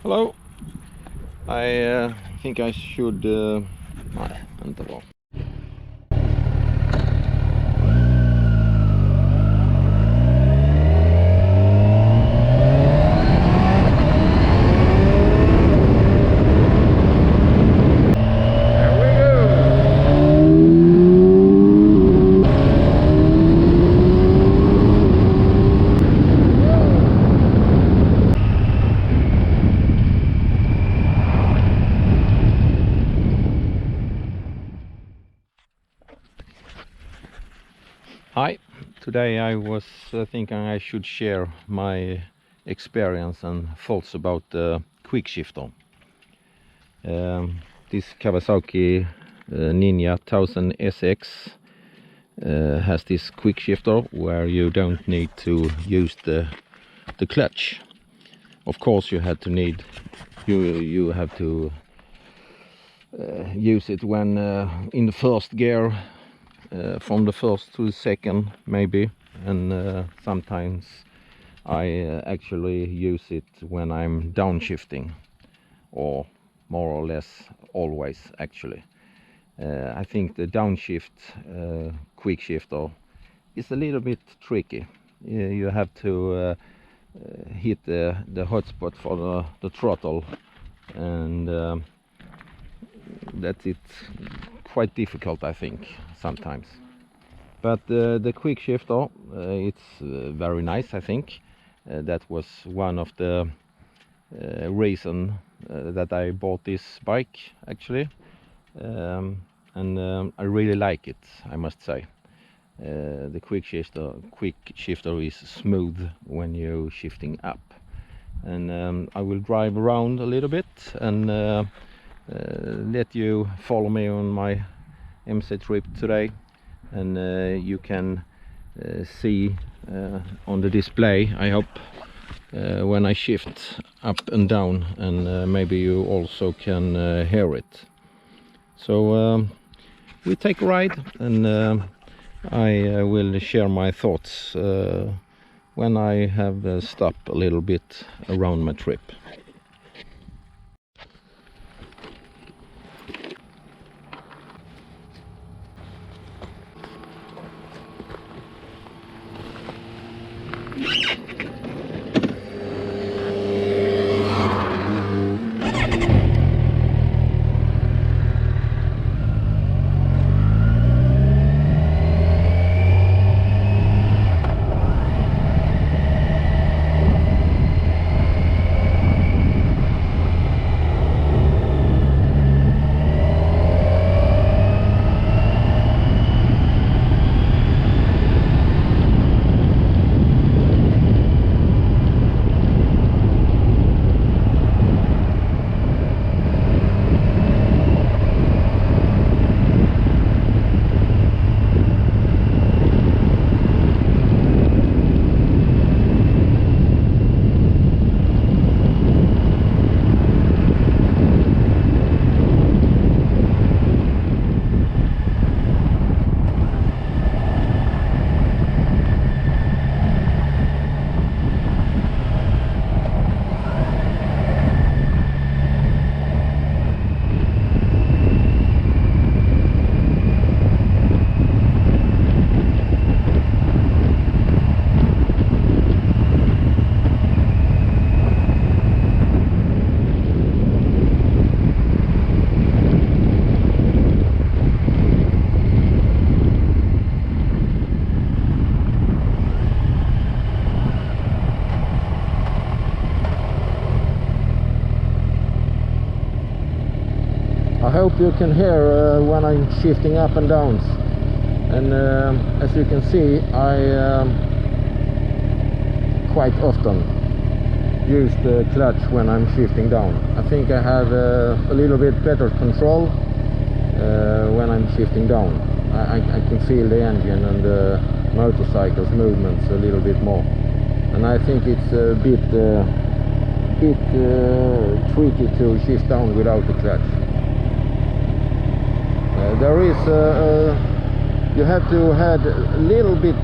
Hello. I think I should... Nej, inte bra. Hi, today I was thinking I should share my experience and thoughts about the Quickshifter. This Kawasaki Ninja 1000 SX has this Quickshifter where you don't need to use the clutch. Of course, you have to use it when in the first gear. From the first to the second maybe, and sometimes I actually use it when I'm downshifting, or more or less always actually. I think the downshift Quickshifter is a little bit tricky. You have to hit the hotspot for the throttle, and that's it. Quite difficult, I think, sometimes. But the Quickshifter, it's very nice, I think. That was one of the reason that I bought this bike, actually. And I really like it, I must say. The Quickshifter is smooth when you're shifting up. And I will drive around a little bit and let you follow me on my MC trip today, and you can see on the display, I hope, when I shift up and down, and maybe you also can hear it. So we take a ride, and I will share my thoughts when I have stopped a little bit around my trip. I hope you can hear when I'm shifting up and down, and as you can see, I quite often use the clutch when I'm shifting down. I think I have a little bit better control when I'm shifting down. I can feel the engine and the motorcycle's movements a little bit more, and I think it's a bit tricky to shift down without the clutch. There is you have to have a little bit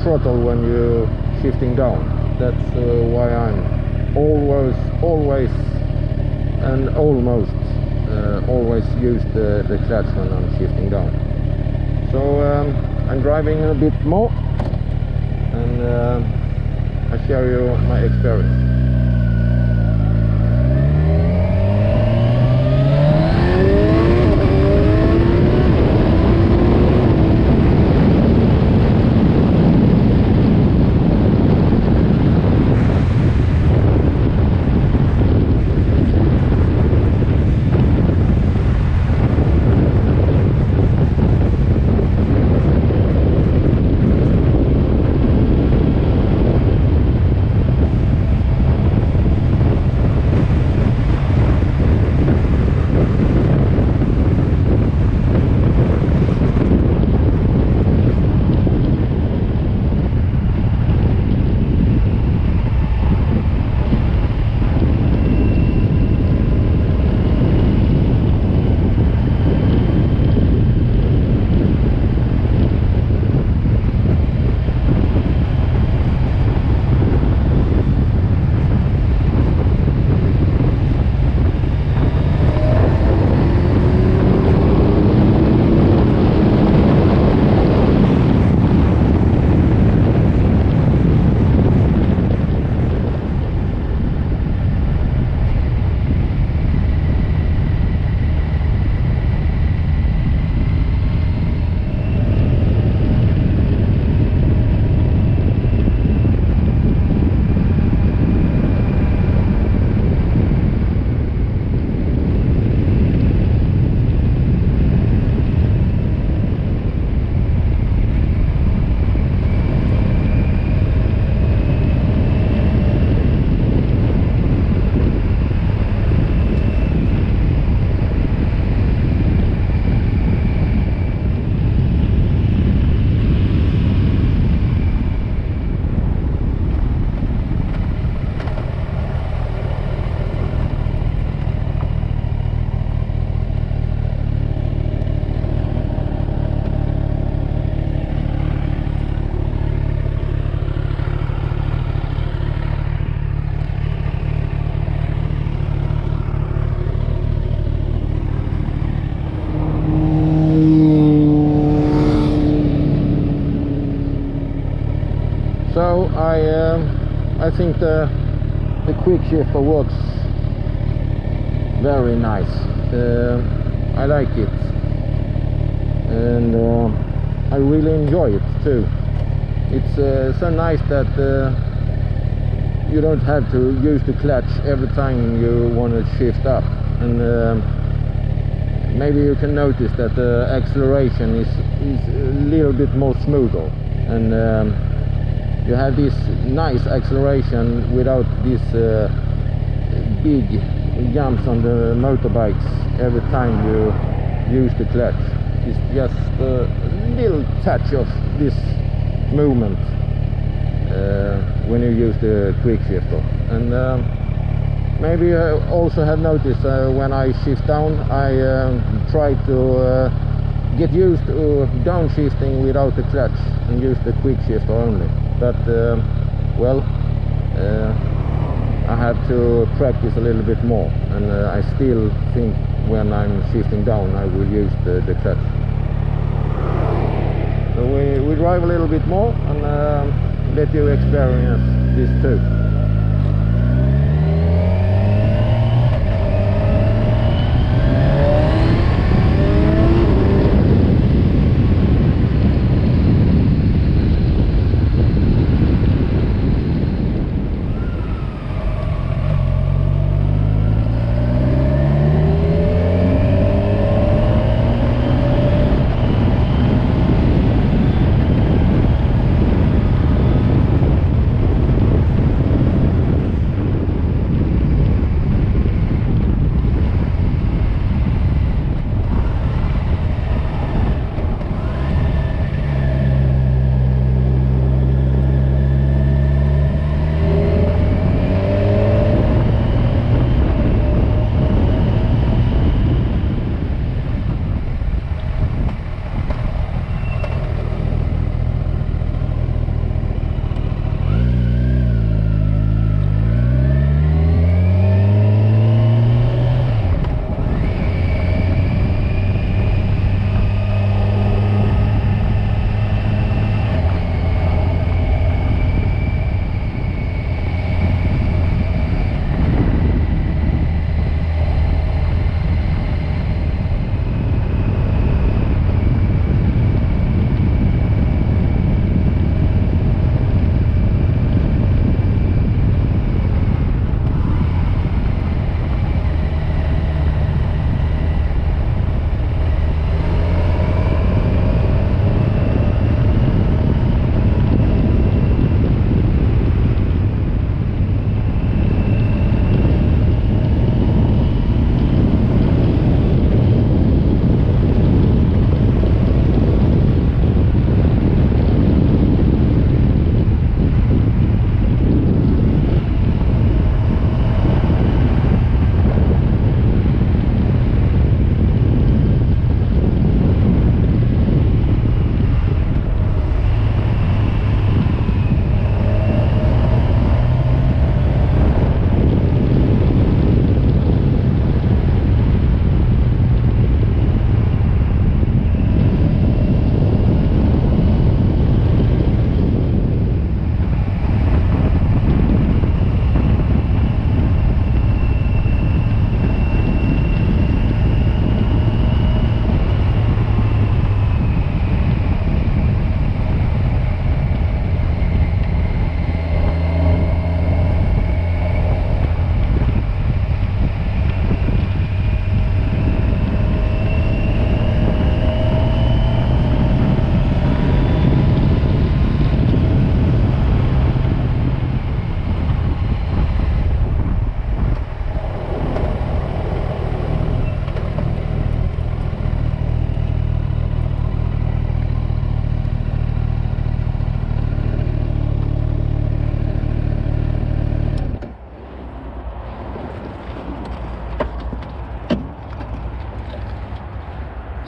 throttle when you're shifting down. That's why I'm always and almost always use the clutch when I'm shifting down. So I'm driving a bit more, and I show you my experience. So I think the Quickshifter works very nice. I like it, and I really enjoy it too. It's so nice that you don't have to use the clutch every time you want to shift up, and maybe you can notice that the acceleration is a little bit more smoother, and you have this nice acceleration without these big jumps on the motorbikes every time you use the clutch. It's just a little touch of this movement when you use the Quickshifter. And maybe you also have noticed when I shift down, I try to get used to downshifting without the clutch and use the Quickshifter only. But well, I have to practice a little bit more, and I still think when I'm shifting down I will use the clutch. So we drive a little bit more and let you experience this too.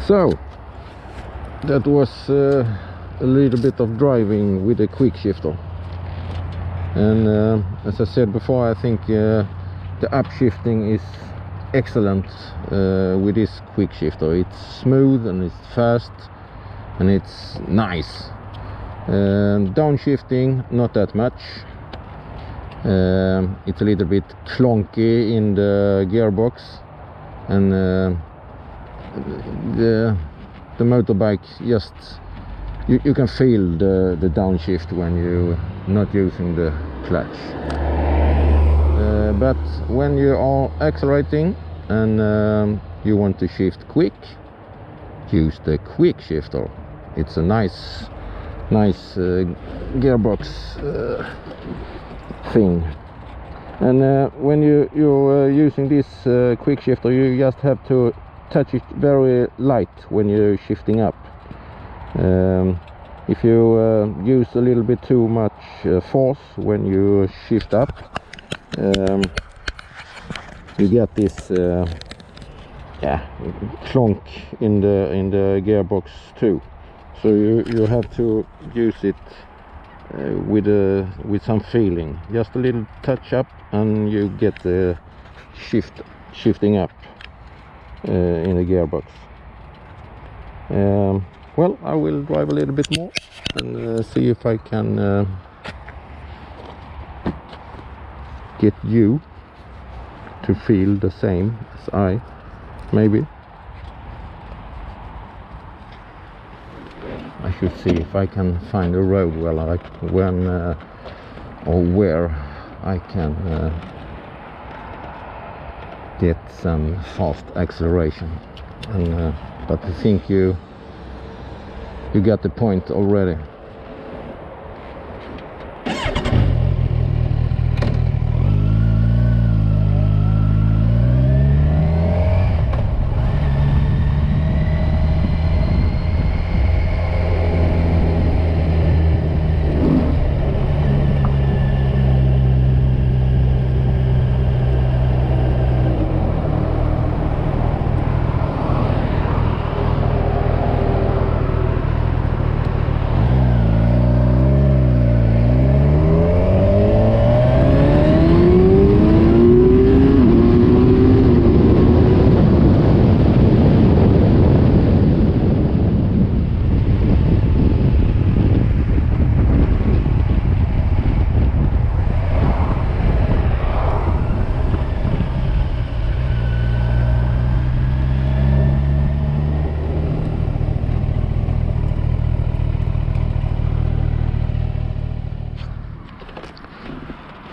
So that was a little bit of driving with a Quickshifter, and as I said before, I think the upshifting is excellent with this Quickshifter. It's smooth and it's fast and it's nice. Downshifting not that much. It's a little bit clunky in the gearbox, and the motorbike just you can feel the downshift when you're not using the clutch. But when you are accelerating and you want to shift quick, use the Quickshifter. It's a nice gearbox thing. And when you're using this Quickshifter, you just have to touch it very light when you're shifting up. If you use a little bit too much force when you shift up, you get this clunk in the gearbox too. So you have to use it with some feeling, just a little touch up, and you get the shifting up in the gearbox. Well, I will drive a little bit more and see if I can get you to feel the same as I, maybe. I should see if I can find a road where I can get some fast acceleration. And but I think you got the point already.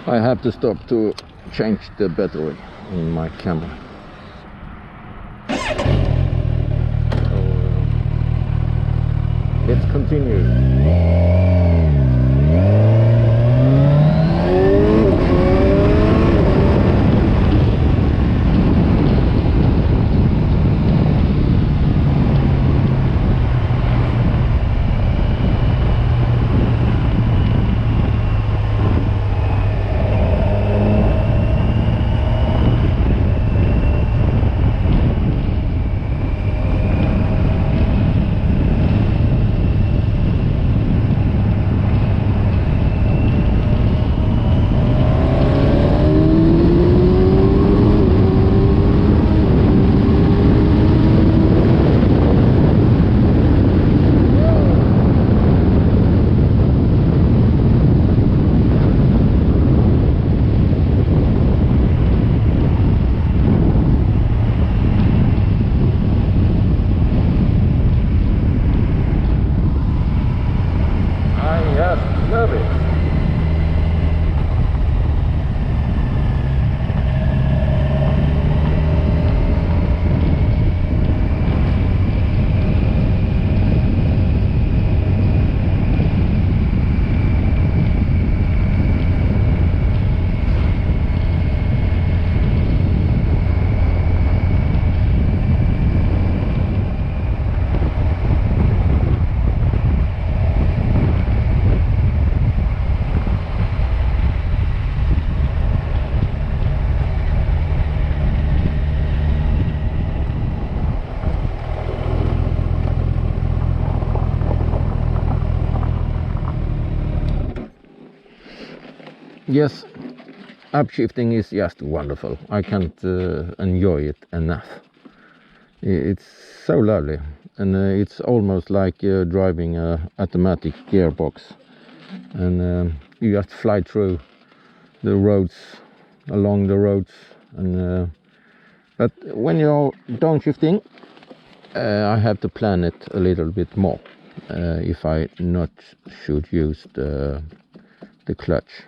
I have to stop to change the battery in my camera. So, let's continue. yes, upshifting is just wonderful. I can't enjoy it enough. It's so lovely, and it's almost like driving a automatic gearbox, and you just fly through the roads, along the roads, and but when you're downshifting, I have to plan it a little bit more if I not should use the clutch.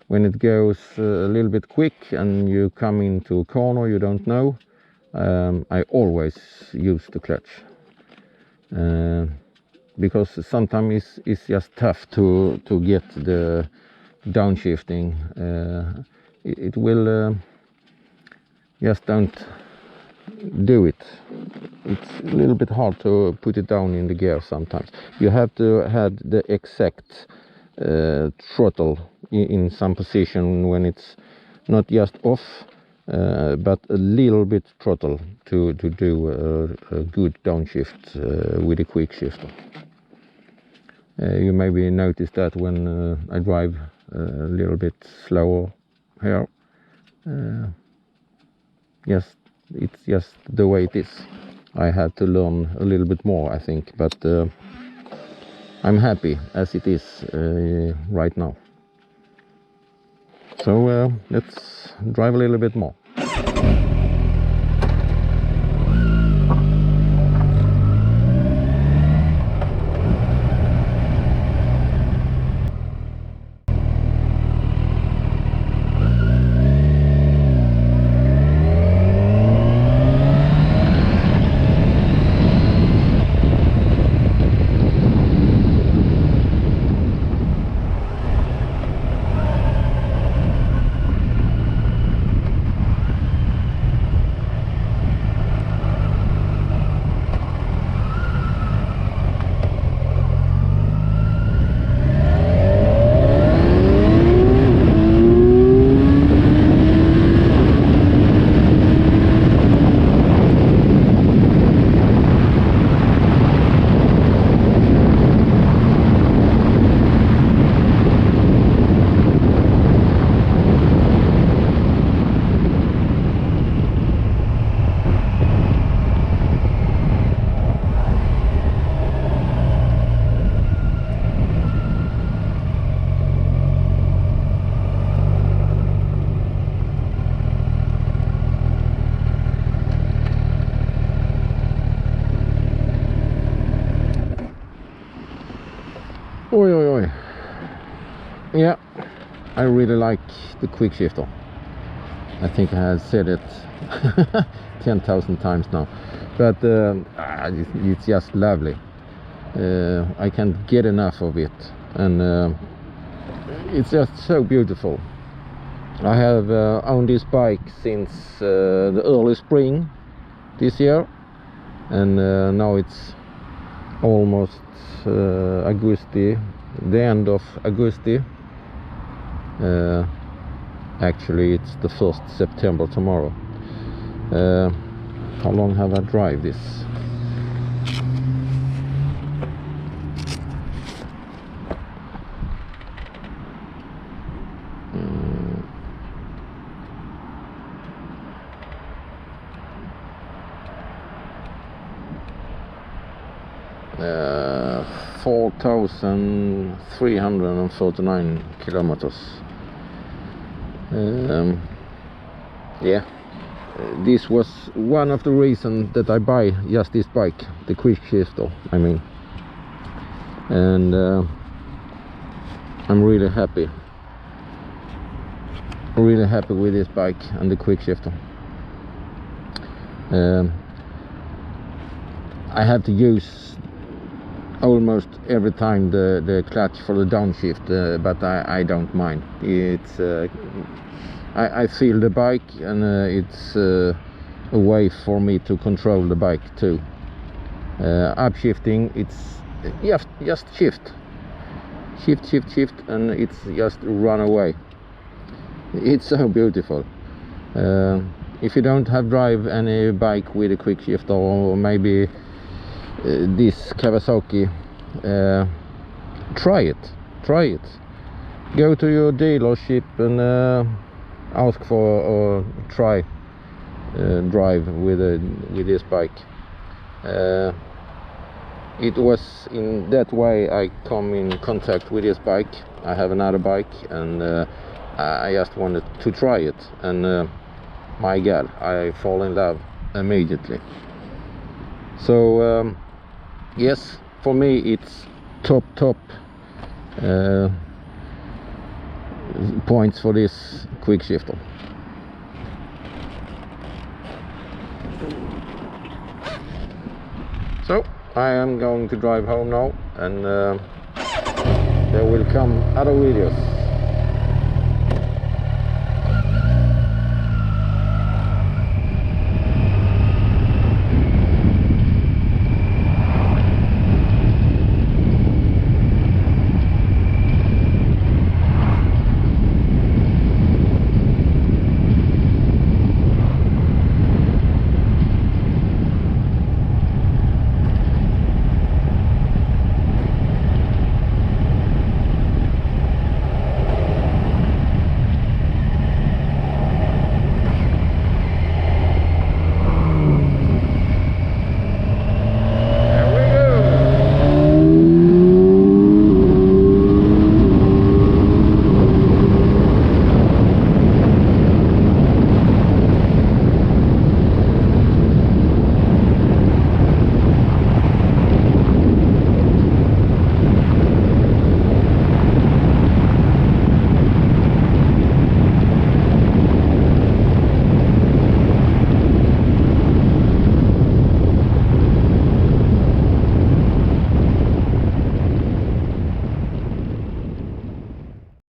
When it goes a little bit quick and you come into a corner you don't know, I always use the clutch, because sometimes it's just tough to get the downshifting. It will just don't do it. It's a little bit hard to put it down in the gear sometimes. You have to have the exact throttle in some position when it's not just off, but a little bit throttle to do a good downshift with a quick shifter. You maybe notice that when I drive a little bit slower here. Yes, it's just the way it is. I had to learn a little bit more, I think, but I'm happy as it is right now. So let's drive a little bit more. Oi, oi, oi. Yeah, I really like the Quickshifter. I think I have said it 10,000 times now, but it's just lovely. I can't get enough of it, and it's just so beautiful. I have owned this bike since the early spring this year, and now it's almost Augusti, the end of Augusti. Actually it's the 1st September tomorrow. How long have I driven this? Uh, 4,339 kilometers. Yeah, this was one of the reasons that I buy just this bike, the Quickshifter, I mean, and I'm really happy with this bike and the Quickshifter. I have to use almost every time the clutch for the downshift, but I don't mind. It's I feel the bike, and it's a way for me to control the bike too. Upshifting, it's just shift, and it's just run away. It's so beautiful. If you don't have drive any bike with a Quickshifter, or maybe this Kawasaki, try it. go to your dealership and ask for or try drive with this bike. It was in that way I come in contact with this bike. I have another bike, and I just wanted to try it, and my god, I fall in love immediately. So yes, for me it's top points for this Quickshifter. So I am going to drive home now, and there will come other videos.